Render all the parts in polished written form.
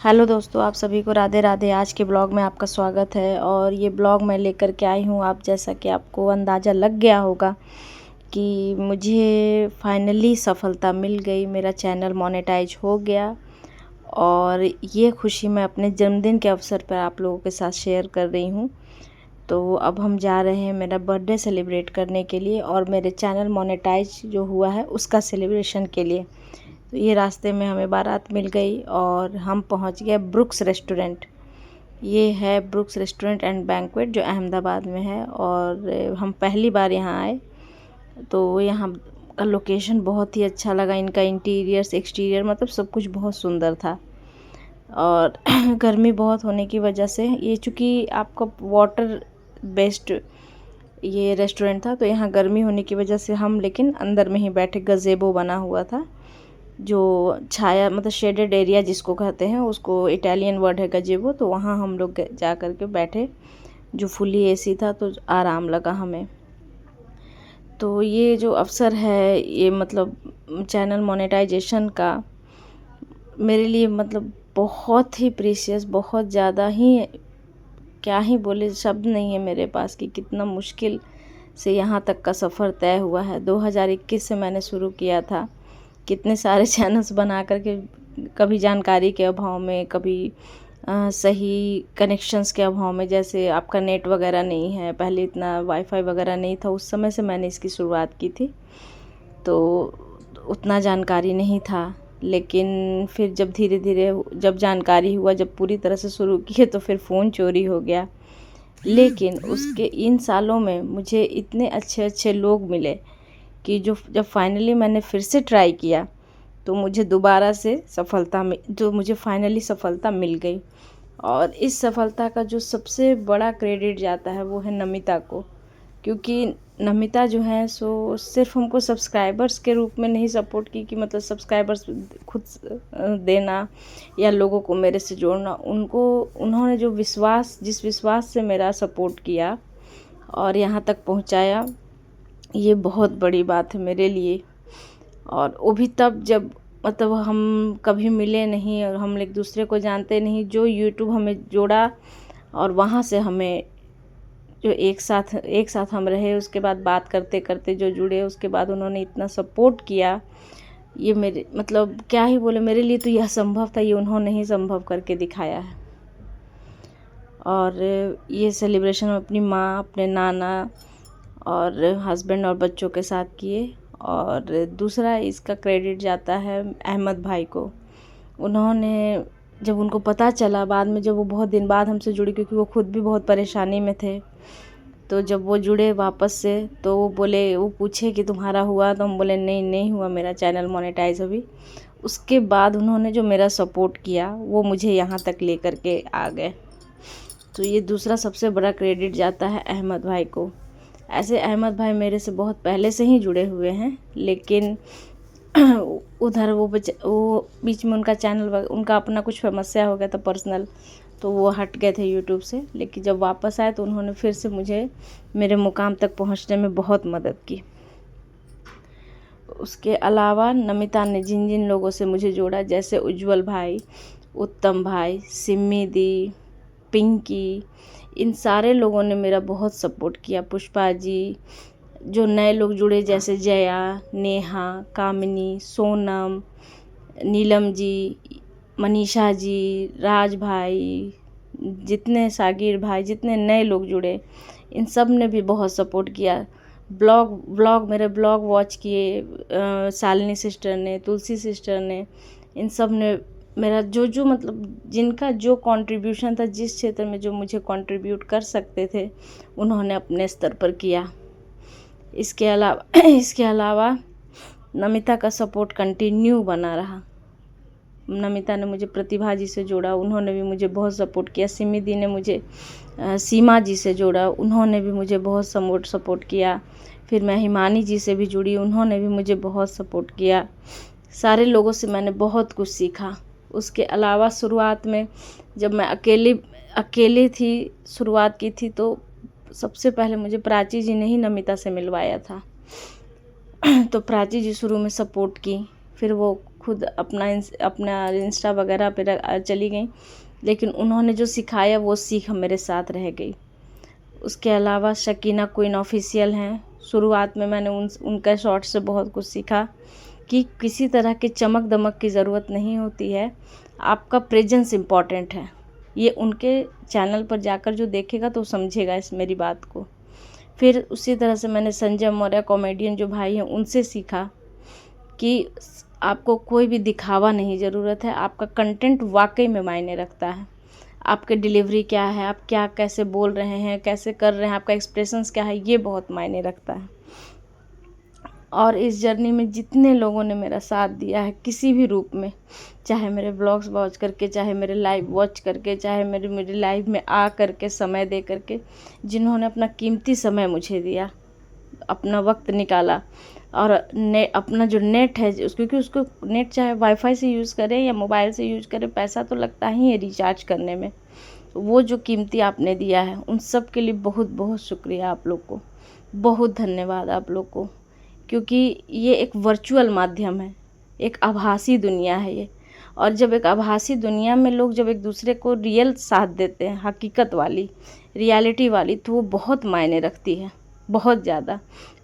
Hello दोस्तों, आप सभी को राधे राधे। आज के ब्लॉग में आपका स्वागत है। और ये ब्लॉग मैं लेकर के आई हूँ, आप जैसा कि आपको अंदाज़ा लग गया होगा कि मुझे फाइनली सफलता मिल गई, मेरा चैनल मोनेटाइज हो गया। और ये खुशी मैं अपने जन्मदिन के अवसर पर आप लोगों के साथ शेयर कर रही हूँ। तो अब हम जा रहे हैं मेरा बर्थडे सेलिब्रेट करने के लिए और मेरे चैनल मोनेटाइज जो हुआ है उसका सेलिब्रेशन के लिए। तो ये रास्ते में हमें बारात मिल गई और हम पहुंच गए ब्रुक्स रेस्टोरेंट। ये है ब्रुक्स रेस्टोरेंट एंड बैंक्वेट जो अहमदाबाद में है। और हम पहली बार यहाँ आए तो यहाँ का लोकेशन बहुत ही अच्छा लगा। इनका इंटीरियर्स एक्सटीरियर मतलब सब कुछ बहुत सुंदर था। और गर्मी बहुत होने की वजह से ये चूँकि आपका वाटर बेस्ड ये रेस्टोरेंट था तो यहाँ गर्मी होने की वजह से हम लेकिन अंदर में ही बैठे, गज़ेबो बना हुआ था जो छाया मतलब शेडेड एरिया जिसको कहते हैं, उसको इटालियन वर्ड है गजेबो। तो वहाँ हम लोग जा कर के बैठे जो फुली एसी था तो आराम लगा हमें। तो ये जो अवसर है ये मतलब चैनल मोनेटाइजेशन का मेरे लिए मतलब बहुत ही प्रीशियस, बहुत ज़्यादा ही, क्या ही बोले, शब्द नहीं है मेरे पास कि कितना मुश्किल से यहाँ तक का सफ़र तय हुआ है। 2021 से मैंने शुरू किया था, कितने सारे चैनल्स बना करके, कभी जानकारी के अभाव में, कभी सही कनेक्शंस के अभाव में, जैसे आपका नेट वगैरह नहीं है, पहले इतना वाईफाई वगैरह नहीं था, उस समय से मैंने इसकी शुरुआत की थी तो उतना जानकारी नहीं था। लेकिन फिर जब धीरे धीरे जब जानकारी हुआ, जब पूरी तरह से शुरू किए तो फिर फ़ोन चोरी हो गया। लेकिन उसके इन सालों में मुझे इतने अच्छे अच्छे लोग मिले कि जब फाइनली मैंने फिर से ट्राई किया तो मुझे दोबारा से मुझे फाइनली सफलता मिल गई। और इस सफलता का जो सबसे बड़ा क्रेडिट जाता है वो है नमिता को, क्योंकि नमिता जो है सो सिर्फ हमको सब्सक्राइबर्स के रूप में नहीं सपोर्ट की कि मतलब सब्सक्राइबर्स खुद देना या लोगों को मेरे से जोड़ना, उन्होंने जो जिस विश्वास से मेरा सपोर्ट किया और यहाँ तक पहुँचाया, ये बहुत बड़ी बात है मेरे लिए। और वो भी तब जब मतलब हम कभी मिले नहीं और हम एक दूसरे को जानते नहीं, जो यूट्यूब हमें जोड़ा और वहाँ से हमें जो एक साथ हम रहे, उसके बाद बात करते करते जो जुड़े, उसके बाद उन्होंने इतना सपोर्ट किया। ये मेरे मतलब क्या ही बोले, मेरे लिए तो यह संभव था, ये उन्होंने ही संभव करके दिखाया है। और ये सेलिब्रेशन में अपनी माँ, अपने नाना और हस्बैंड और बच्चों के साथ किए। और दूसरा इसका क्रेडिट जाता है अहमद भाई को। उन्होंने जब उनको पता चला बाद में, जब वो बहुत दिन बाद हमसे जुड़े, क्योंकि वो खुद भी बहुत परेशानी में थे, तो जब वो जुड़े वापस से तो वो पूछे कि तुम्हारा हुआ? तो हम बोले नहीं, नहीं हुआ मेरा चैनल मोनेटाइज अभी। उसके बाद उन्होंने जो मेरा सपोर्ट किया वो मुझे यहाँ तक लेकर के आ गए। तो ये दूसरा सबसे बड़ा क्रेडिट जाता है अहमद भाई को। ऐसे अहमद भाई मेरे से बहुत पहले से ही जुड़े हुए हैं, लेकिन उधर वो बीच में उनका चैनल, उनका अपना कुछ समस्या हो गया था पर्सनल, तो वो हट गए थे यूट्यूब से। लेकिन जब वापस आए तो उन्होंने फिर से मुझे मेरे मुकाम तक पहुंचने में बहुत मदद की। उसके अलावा नमिता ने जिन जिन लोगों से मुझे जोड़ा, जैसे उज्जवल भाई, उत्तम भाई, सिम्मी दी, पिंकी, इन सारे लोगों ने मेरा बहुत सपोर्ट किया। पुष्पा जी, जो नए लोग जुड़े जैसे जया, नेहा, कामिनी, सोनम, नीलम जी, मनीषा जी, राज भाई, जितने सागिर भाई, जितने नए लोग जुड़े, इन सब ने भी बहुत सपोर्ट किया। मेरे ब्लॉग वॉच किए शालिनी सिस्टर ने, तुलसी सिस्टर ने, इन सब ने मेरा जो मतलब जिनका जो कंट्रीब्यूशन था, जिस क्षेत्र में जो मुझे कंट्रीब्यूट कर सकते थे, उन्होंने अपने स्तर पर किया। इसके अलावा नमिता का सपोर्ट कंटिन्यू बना रहा। नमिता ने मुझे प्रतिभा जी से जोड़ा, उन्होंने भी मुझे बहुत सपोर्ट किया। सिमी दी ने मुझे सीमा जी से जोड़ा, उन्होंने भी मुझे बहुत सपोर्ट किया। फिर मैं हिमानी जी से भी जुड़ी, उन्होंने भी मुझे बहुत सपोर्ट किया। सारे लोगों से मैंने बहुत कुछ सीखा। उसके अलावा शुरुआत में जब मैं अकेली थी, शुरुआत की थी, तो सबसे पहले मुझे प्राची जी ने ही नमिता से मिलवाया था। तो प्राची जी शुरू में सपोर्ट की, फिर वो खुद अपना इंस्टा वगैरह पे चली गई, लेकिन उन्होंने जो सिखाया वो सीख मेरे साथ रह गई। उसके अलावा शकीना क्वीन ऑफिशियल हैं। शुरुआत में मैंने उनका शॉर्ट से बहुत कुछ सीखा कि किसी तरह की चमक दमक की ज़रूरत नहीं होती है, आपका प्रेजेंस इम्पॉर्टेंट है। ये उनके चैनल पर जाकर जो देखेगा तो समझेगा इस मेरी बात को। फिर उसी तरह से मैंने संजय मौर्य कॉमेडियन जो भाई हैं उनसे सीखा कि आपको कोई भी दिखावा नहीं ज़रूरत है, आपका कंटेंट वाकई में मायने रखता है। आपके डिलीवरी क्या है, आप क्या कैसे बोल रहे हैं, कैसे कर रहे हैं, आपका एक्सप्रेशंस क्या है, ये बहुत मायने रखता है। और इस जर्नी में जितने लोगों ने मेरा साथ दिया है किसी भी रूप में, चाहे मेरे व्लॉग्स वॉच करके, चाहे मेरे लाइव वॉच करके, चाहे मेरे लाइव में आ करके समय दे करके, जिन्होंने अपना कीमती समय मुझे दिया, अपना वक्त निकाला और अपना जो नेट है क्योंकि उसको नेट चाहे वाईफाई से यूज़ करें या मोबाइल से यूज़ करें, पैसा तो लगता ही है रिचार्ज करने में। वो जो कीमती आपने दिया है उन सब के लिए बहुत बहुत शुक्रिया आप लोग को, बहुत धन्यवाद आप लोग को। क्योंकि ये एक वर्चुअल माध्यम है, एक आभासी दुनिया है ये, और जब एक आभासी दुनिया में लोग जब एक दूसरे को रियल साथ देते हैं, हकीकत वाली, रियलिटी वाली, तो वो बहुत मायने रखती है, बहुत ज़्यादा।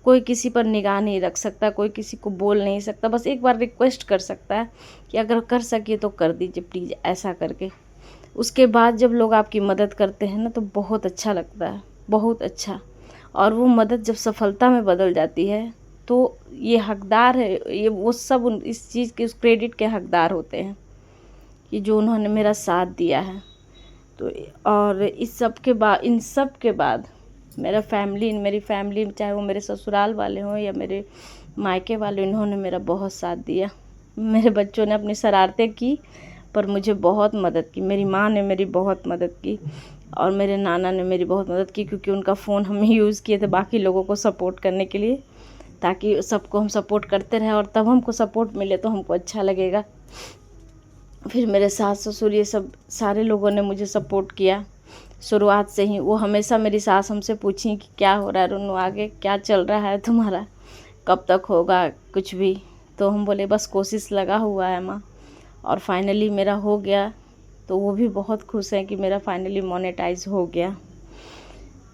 कोई किसी पर निगाह नहीं रख सकता, कोई किसी को बोल नहीं सकता, बस एक बार रिक्वेस्ट कर सकता है कि अगर कर सकिए तो कर दीजिए प्लीज़, ऐसा करके। उसके बाद जब लोग आपकी मदद करते हैं ना तो बहुत अच्छा लगता है, बहुत अच्छा। और वो मदद जब सफलता में बदल जाती है तो ये हकदार है, ये वो सब इस चीज़ के, उस क्रेडिट के हकदार होते हैं कि जो उन्होंने मेरा साथ दिया है। तो और इन सब के बाद मेरी फैमिली, चाहे वो मेरे ससुराल वाले हों या मेरे मायके वाले, इन्होंने मेरा बहुत साथ दिया। मेरे बच्चों ने अपनी शरारतें की पर मुझे बहुत मदद की, मेरी माँ ने मेरी बहुत मदद की और मेरे नाना ने मेरी बहुत मदद की, क्योंकि उनका फ़ोन हम यूज़ किए थे बाकी लोगों को सपोर्ट करने के लिए, ताकि सबको हम सपोर्ट करते रहें और तब हमको सपोर्ट मिले तो हमको अच्छा लगेगा। फिर मेरे सास ससुर, ये सब सारे लोगों ने मुझे सपोर्ट किया शुरुआत से ही। वो हमेशा, मेरी सास हमसे पूछी कि क्या हो रहा है रुन्नू, आगे क्या चल रहा है तुम्हारा, कब तक होगा कुछ भी। तो हम बोले बस कोशिश लगा हुआ है माँ, और फाइनली मेरा हो गया। तो वो भी बहुत खुश हैं कि मेरा फाइनली मोनेटाइज हो गया।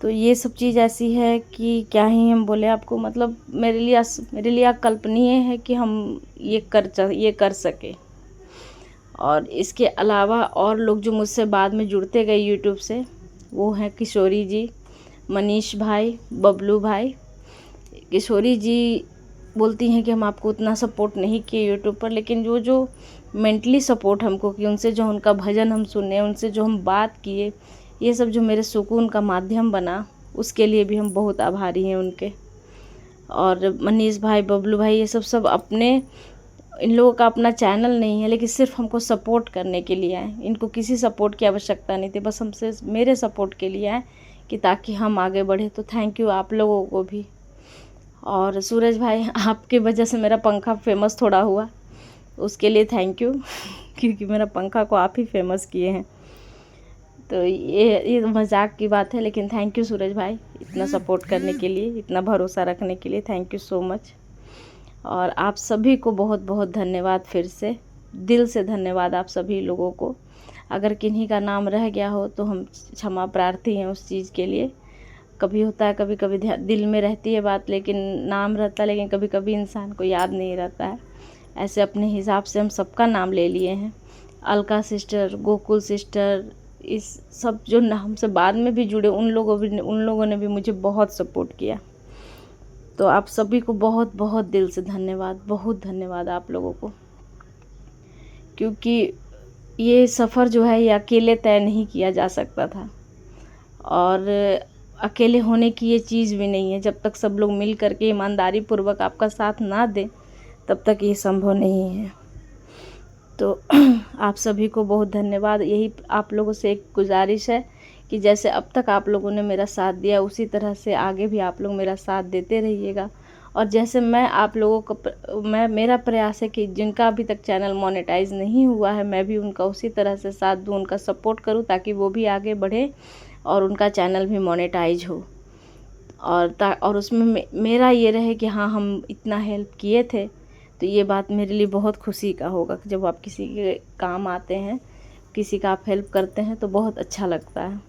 तो ये सब चीज़ ऐसी है कि क्या ही हम बोले आपको, मतलब मेरे लिए अकल्पनीय है कि हम ये कर सके। और इसके अलावा और लोग जो मुझसे बाद में जुड़ते गए यूट्यूब से, वो हैं किशोरी जी, मनीष भाई, बबलू भाई। किशोरी जी बोलती हैं कि हम आपको उतना सपोर्ट नहीं किए यूट्यूब पर, लेकिन जो मेंटली सपोर्ट हमको कि उनसे जो उनका भजन हम सुने, उनसे जो हम बात किए, ये सब जो मेरे सुकून का माध्यम बना, उसके लिए भी हम बहुत आभारी हैं उनके। और मनीष भाई, बबलू भाई, ये सब अपने, इन लोगों का अपना चैनल नहीं है, लेकिन सिर्फ हमको सपोर्ट करने के लिए आए। इनको किसी सपोर्ट की आवश्यकता नहीं थी, बस हमसे मेरे सपोर्ट के लिए आए कि ताकि हम आगे बढ़े। तो थैंक यू आप लोगों को भी। और सूरज भाई, आपके वजह से मेरा पंखा फेमस थोड़ा हुआ, उसके लिए थैंक यू क्योंकि मेरा पंखा को आप ही फेमस किए हैं। तो ये मजाक की बात है, लेकिन थैंक यू सूरज भाई, इतना सपोर्ट करने के लिए, इतना भरोसा रखने के लिए, थैंक यू सो मच। और आप सभी को बहुत बहुत धन्यवाद, फिर से दिल से धन्यवाद आप सभी लोगों को। अगर किन्हीं का नाम रह गया हो तो हम क्षमा प्रार्थी हैं उस चीज़ के लिए। कभी होता है, कभी कभी दिल में रहती है बात, लेकिन नाम रहता है, लेकिन कभी कभी इंसान को याद नहीं रहता है। ऐसे अपने हिसाब से हम सबका नाम ले लिए हैं। अलका सिस्टर, गोकुल सिस्टर, इस सब जो हमसे बाद में भी जुड़े, उन लोगों ने भी मुझे बहुत सपोर्ट किया। तो आप सभी को बहुत बहुत दिल से धन्यवाद, बहुत धन्यवाद आप लोगों को, क्योंकि ये सफ़र जो है ये अकेले तय नहीं किया जा सकता था, और अकेले होने की ये चीज़ भी नहीं है। जब तक सब लोग मिल करके ईमानदारी पूर्वक आपका साथ ना दें, तब तक ये संभव नहीं है। तो आप सभी को बहुत धन्यवाद। यही आप लोगों से एक गुजारिश है कि जैसे अब तक आप लोगों ने मेरा साथ दिया, उसी तरह से आगे भी आप लोग मेरा साथ देते रहिएगा। और जैसे मैं आप लोगों को, मेरा प्रयास है कि जिनका अभी तक चैनल मोनेटाइज नहीं हुआ है, मैं भी उनका उसी तरह से साथ दूँ, उनका सपोर्ट करूँ, ताकि वो भी आगे बढ़े और उनका चैनल भी मोनेटाइज हो। और उसमें मेरा ये रहे कि हाँ, हम इतना हेल्प किए थे तो ये बात मेरे लिए बहुत खुशी का होगा कि जब आप किसी के काम आते हैं, किसी का आप हेल्प करते हैं तो बहुत अच्छा लगता है।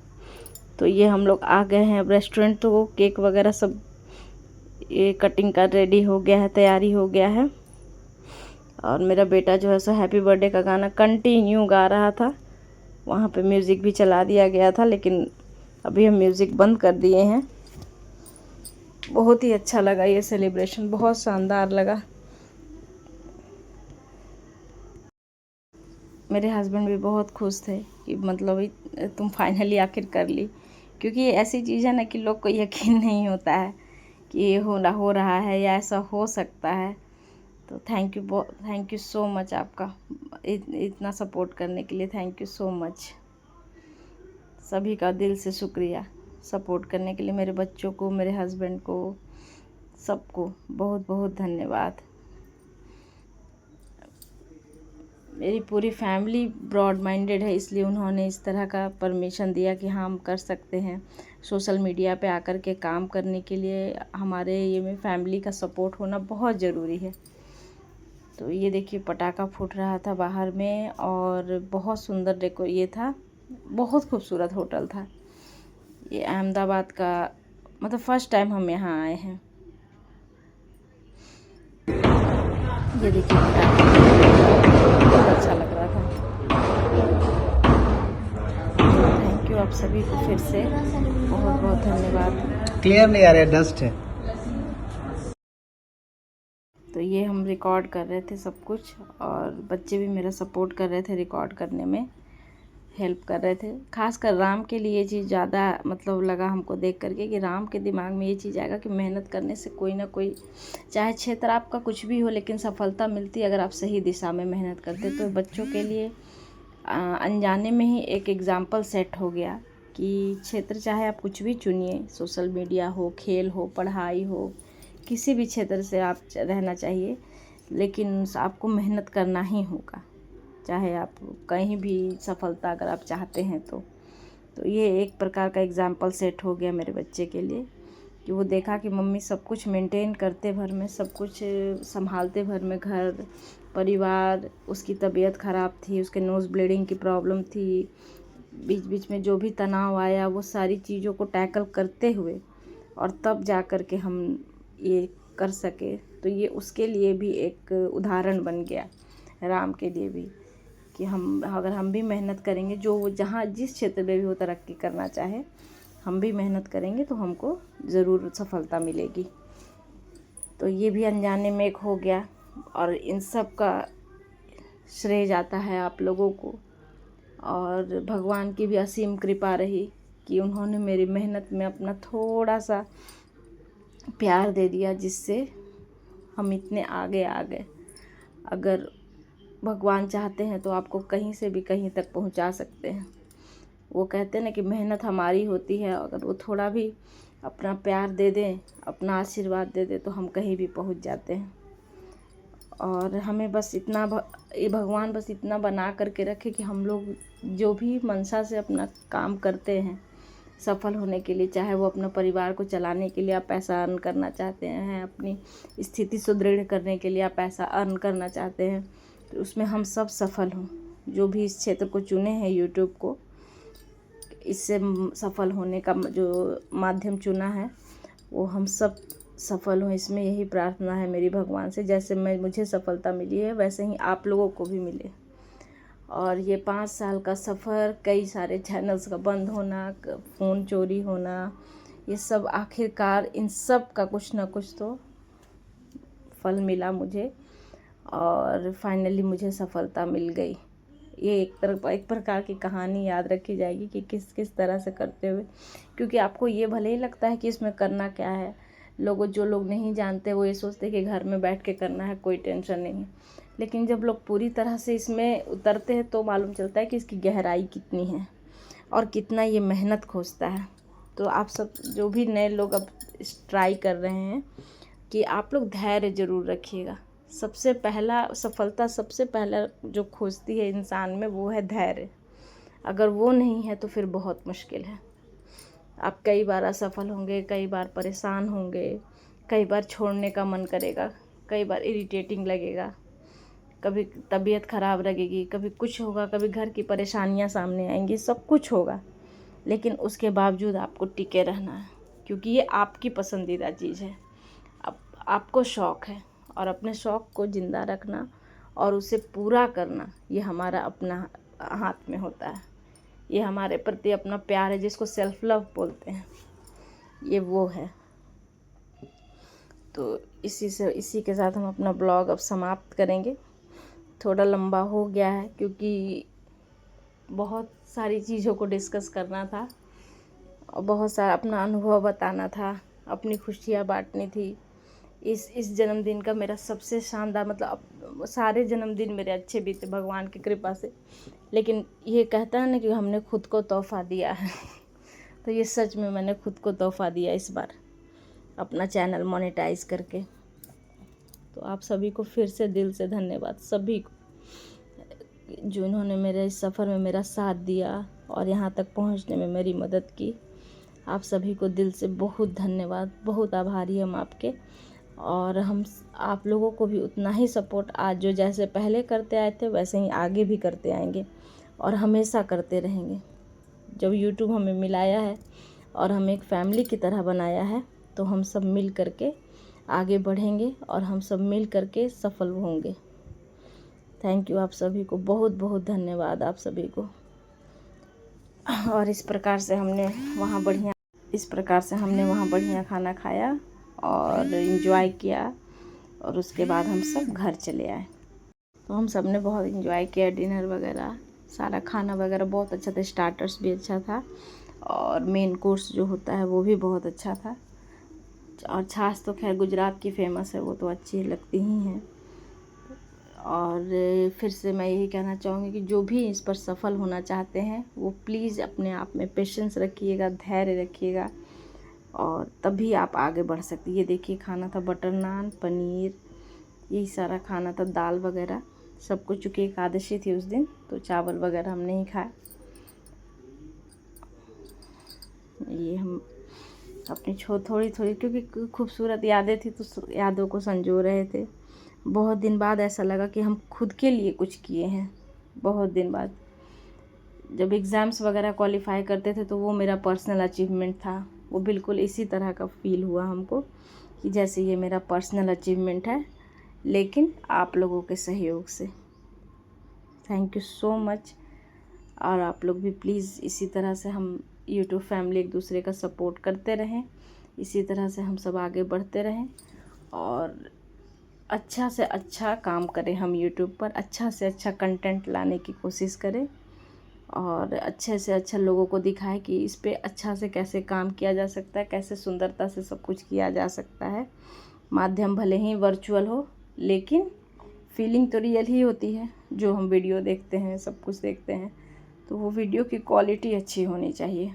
तो ये हम लोग आ गए हैं अब रेस्टोरेंट। तो केक वगैरह सब ये कटिंग का रेडी हो गया है, तैयारी हो गया है। और मेरा बेटा जो है सो हैप्पी बर्थडे का गाना कंटिन्यू गा रहा था। वहाँ पे म्यूज़िक भी चला दिया गया था, लेकिन अभी हम म्यूज़िक बंद कर दिए हैं। बहुत ही अच्छा लगा ये सेलिब्रेशन, बहुत शानदार लगा। मेरे हस्बैंड भी बहुत खुश थे कि मतलब तुम फाइनली आखिर कर ली, क्योंकि ये ऐसी चीज़ है ना कि लोग को यकीन नहीं होता है कि ये हो रहा है या ऐसा हो सकता है। तो थैंक यू सो मच आपका इतना सपोर्ट करने के लिए। थैंक यू सो मच, सभी का दिल से शुक्रिया सपोर्ट करने के लिए। मेरे बच्चों को, मेरे हस्बैंड को, सबको बहुत बहुत धन्यवाद। मेरी पूरी फैमिली ब्रॉड माइंडेड है, इसलिए उन्होंने इस तरह का परमिशन दिया कि हाँ हम कर सकते हैं सोशल मीडिया पे आकर के काम करने के लिए। हमारे ये में फैमिली का सपोर्ट होना बहुत ज़रूरी है। तो ये देखिए पटाखा फूट रहा था बाहर में, और बहुत सुंदर ये था, बहुत खूबसूरत होटल था। ये अहमदाबाद का, मतलब फर्स्ट टाइम हम यहाँ आए हैं। ये देखिए पटाखा बहुत अच्छा लग रहा था। थैंक यू आप सभी को फिर से बहुत बहुत धन्यवाद। क्लियर नहीं आ रहा है, डस्ट है। तो ये हम रिकॉर्ड कर रहे थे सब कुछ, और बच्चे भी मेरा सपोर्ट कर रहे थे, रिकॉर्ड करने में हेल्प कर रहे थे। खासकर राम के लिए ये चीज़ ज़्यादा मतलब लगा हमको देख करके कि राम के दिमाग में ये चीज़ आएगा कि मेहनत करने से कोई ना कोई, चाहे क्षेत्र आपका कुछ भी हो, लेकिन सफलता मिलती अगर आप सही दिशा में मेहनत करते। तो बच्चों के लिए अनजाने में ही एक एग्ज़ाम्पल सेट हो गया कि क्षेत्र चाहे आप कुछ भी चुनिए, सोशल मीडिया हो, खेल हो, पढ़ाई हो, किसी भी क्षेत्र से आप रहना चाहिए, लेकिन आपको मेहनत करना ही होगा, चाहे आप कहीं भी सफलता अगर आप चाहते हैं तो ये एक प्रकार का एग्ज़ाम्पल सेट हो गया मेरे बच्चे के लिए कि वो देखा कि मम्मी सब कुछ मेंटेन करते भर में, सब कुछ संभालते भर में, घर परिवार, उसकी तबीयत ख़राब थी, उसके नोज़ ब्लीडिंग की प्रॉब्लम थी, बीच बीच में जो भी तनाव आया वो सारी चीज़ों को टैकल करते हुए और तब जा कर के हम ये कर सके। तो ये उसके लिए भी एक उदाहरण बन गया, राम के लिए भी, कि अगर हम भी मेहनत करेंगे, जो जहाँ जिस क्षेत्र में भी वो तरक्की करना चाहे, हम भी मेहनत करेंगे तो हमको ज़रूर सफलता मिलेगी। तो ये भी अनजाने में एक हो गया, और इन सब का श्रेय जाता है आप लोगों को, और भगवान की भी असीम कृपा रही कि उन्होंने मेरी मेहनत में अपना थोड़ा सा प्यार दे दिया, जिससे हम इतने आगे आ गए। अगर भगवान चाहते हैं तो आपको कहीं से भी कहीं तक पहुंचा सकते हैं। वो कहते हैं ना कि मेहनत हमारी होती है, अगर वो थोड़ा भी अपना प्यार दे दें, अपना आशीर्वाद दे दें, तो हम कहीं भी पहुंच जाते हैं। और हमें बस इतना ये भगवान बस इतना बना करके रखे कि हम लोग जो भी मनसा से अपना काम करते हैं सफल होने के लिए, चाहे वो अपना परिवार को चलाने के लिए आप पैसा अर्न करना चाहते हैं, अपनी स्थिति सुदृढ़ करने के लिए आप पैसा अर्न करना चाहते हैं, तो उसमें हम सब सफल हों। जो भी इस क्षेत्र को चुने हैं, यूट्यूब को इससे सफल होने का जो माध्यम चुना है, वो हम सब सफल हों, इसमें यही प्रार्थना है मेरी भगवान से। जैसे मुझे सफलता मिली है वैसे ही आप लोगों को भी मिले। और ये 5 साल का सफ़र, कई सारे चैनल्स का बंद होना, फ़ोन चोरी होना, ये सब आखिरकार इन सब का कुछ ना कुछ तो फल मिला मुझे, और फाइनली मुझे सफलता मिल गई। ये एक प्रकार की कहानी याद रखी जाएगी कि किस किस तरह से करते हुए, क्योंकि आपको ये भले ही लगता है कि इसमें करना क्या है, जो लोग नहीं जानते वो ये सोचते हैं कि घर में बैठ के करना है, कोई टेंशन नहीं है, लेकिन जब लोग पूरी तरह से इसमें उतरते हैं तो मालूम चलता है कि इसकी गहराई कितनी है और कितना ये मेहनत खोजता है। तो आप सब जो भी नए लोग अब ट्राई कर रहे हैं कि आप लोग धैर्य ज़रूर रखिएगा। सबसे पहला सफलता, सबसे पहला जो खोजती है इंसान में, वो है धैर्य। अगर वो नहीं है तो फिर बहुत मुश्किल है। आप कई बार असफल होंगे, कई बार परेशान होंगे, कई बार छोड़ने का मन करेगा, कई बार इरिटेटिंग लगेगा, कभी तबीयत ख़राब लगेगी, कभी कुछ होगा, कभी घर की परेशानियां सामने आएंगी, सब कुछ होगा, लेकिन उसके बावजूद आपको टिके रहना है, क्योंकि ये आपकी पसंदीदा चीज़ है। आपको शौक़ है, और अपने शौक़ को ज़िंदा रखना और उसे पूरा करना ये हमारा अपना हाथ में होता है। ये हमारे प्रति अपना प्यार है, जिसको सेल्फ लव बोलते हैं, ये वो है। तो इसी के साथ हम अपना ब्लॉग अब समाप्त करेंगे। थोड़ा लंबा हो गया है, क्योंकि बहुत सारी चीज़ों को डिस्कस करना था और बहुत सारा अपना अनुभव बताना था, अपनी खुशियाँ बांटनी थी। इस जन्मदिन का मेरा सबसे शानदार, मतलब सारे जन्मदिन मेरे अच्छे बीते भगवान की कृपा से, लेकिन ये कहता है ना कि हमने खुद को तोहफ़ा दिया है तो ये सच में मैंने खुद को तोहफ़ा दिया इस बार, अपना चैनल मोनेटाइज करके। तो आप सभी को फिर से दिल से धन्यवाद, सभी को जिन्होंने मेरे इस सफ़र में मेरा साथ दिया और यहाँ तक पहुँचने में मेरी मदद की। आप सभी को दिल से बहुत धन्यवाद, बहुत आभारी हम आपके। और हम आप लोगों को भी उतना ही सपोर्ट आज जो जैसे पहले करते आए थे वैसे ही आगे भी करते आएंगे और हमेशा करते रहेंगे। जब YouTube हमें मिलाया है और हमें एक फैमिली की तरह बनाया है, तो हम सब मिल करके आगे बढ़ेंगे और हम सब मिल करके सफल होंगे। थैंक यू, आप सभी को बहुत बहुत धन्यवाद, आप सभी को। और इस प्रकार से हमने वहाँ बढ़िया खाना खाया और इन्जॉय किया, और उसके बाद हम सब घर चले आए। तो हम सब ने बहुत इन्जॉय किया, डिनर वगैरह, सारा खाना वगैरह बहुत अच्छा था। स्टार्टर्स भी अच्छा था और मेन कोर्स जो होता है वो भी बहुत अच्छा था। और छाछ तो खैर गुजरात की फेमस है, वो तो अच्छी लगती ही हैं। और फिर से मैं यही कहना चाहूँगी कि जो भी इस पर सफल होना चाहते हैं वो प्लीज़ अपने आप में पेशेंस रखिएगा, धैर्य रखिएगा, और तभी आप आगे बढ़ सकते। ये देखिए, खाना था बटर नान, पनीर, यही सारा खाना था, दाल वगैरह सब कुछ। चूँकि एकादशी थी उस दिन, तो चावल वगैरह हम नहीं खाए। ये हम अपनी थोड़ी थोड़ी, क्योंकि खूबसूरत यादें थी तो यादों को संजो रहे थे। बहुत दिन बाद ऐसा लगा कि हम खुद के लिए कुछ किए हैं। बहुत दिन बाद जब एग्ज़ाम्स वगैरह क्वालिफाई करते थे तो वो मेरा पर्सनल अचीवमेंट था। वो बिल्कुल इसी तरह का फील हुआ हमको कि जैसे ये मेरा पर्सनल अचीवमेंट है, लेकिन आप लोगों के सहयोग से। Thank you so much. और आप लोग भी प्लीज़ इसी तरह से हम यूट्यूब फैमिली एक दूसरे का सपोर्ट करते रहें, इसी तरह से हम सब आगे बढ़ते रहें और अच्छा से अच्छा काम करें। हम यूट्यूब पर अच्छा से अच्छा कंटेंट लाने की कोशिश करें और अच्छे से अच्छा लोगों को दिखाएं कि इस पे अच्छा से कैसे काम किया जा सकता है, कैसे सुंदरता से सब कुछ किया जा सकता है। माध्यम भले ही वर्चुअल हो, लेकिन फीलिंग तो रियल ही होती है। जो हम वीडियो देखते हैं, सब कुछ देखते हैं, तो वो वीडियो की क्वालिटी अच्छी होनी चाहिए,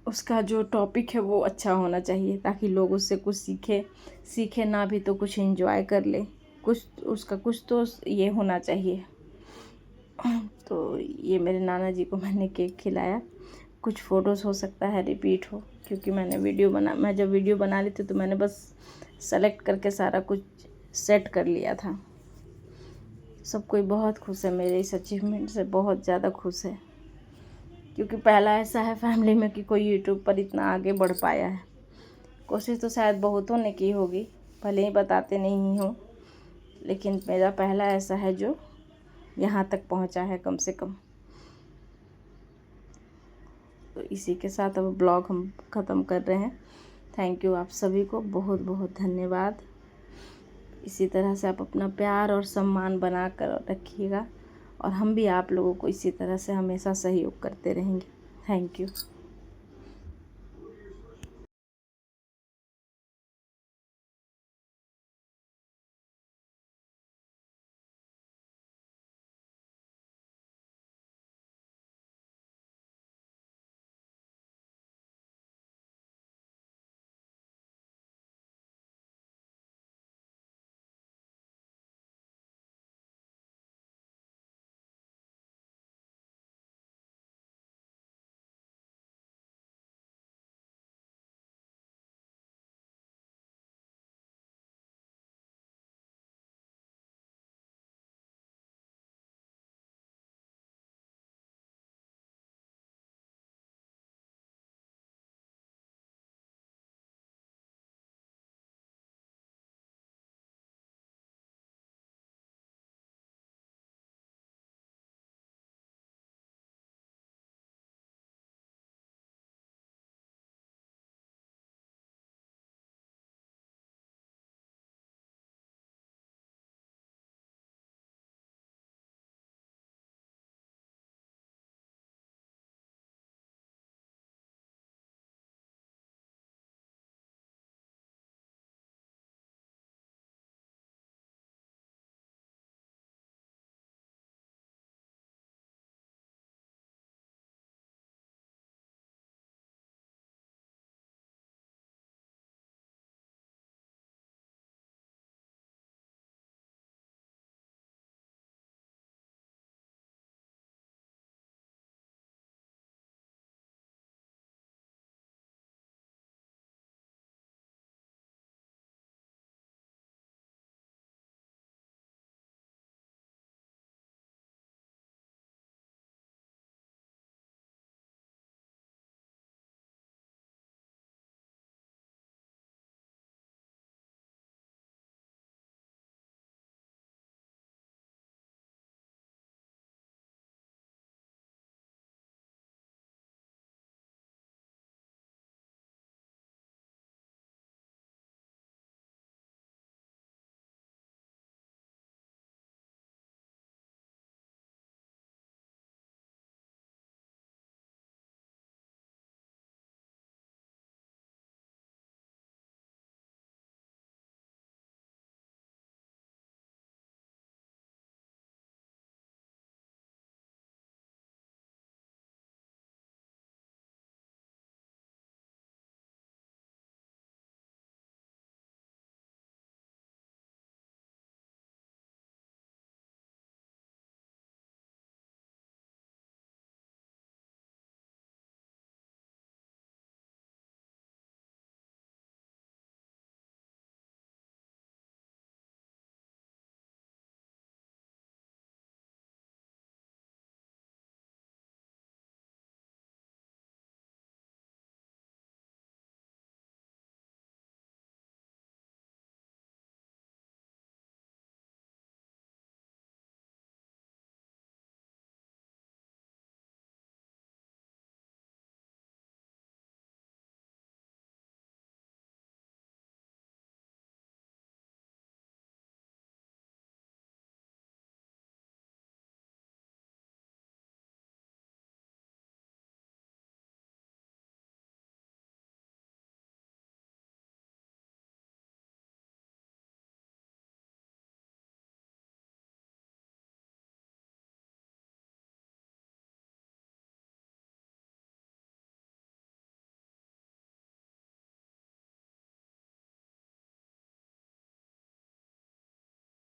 उसका जो टॉपिक है वो अच्छा होना चाहिए, ताकि लोग उससे कुछ सीखे ना भी तो कुछ एंजॉय कर ले, कुछ उसका कुछ तो ये होना चाहिए। तो ये मेरे नाना जी को मैंने केक खिलाया। कुछ फ़ोटोज़ हो सकता है रिपीट हो, क्योंकि मैं जब वीडियो बना ली थी तो मैंने बस सेलेक्ट करके सारा कुछ सेट कर लिया था। सब कोई बहुत खुश है मेरे इस अचीवमेंट से, बहुत ज़्यादा खुश है, क्योंकि पहला ऐसा है फैमिली में कि कोई यूट्यूब पर इतना आगे बढ़ पाया है। कोशिश तो शायद बहुतों ने की होगी, भले ही बताते नहीं हो, लेकिन मेरा पहला ऐसा है जो यहाँ तक पहुँचा है कम से कम। तो इसी के साथ अब ब्लॉग हम ख़त्म कर रहे हैं। थैंक यू, आप सभी को बहुत बहुत धन्यवाद। इसी तरह से आप अपना प्यार और सम्मान बना कर रखिएगा, और हम भी आप लोगों को इसी तरह से हमेशा सहयोग करते रहेंगे। Thank you.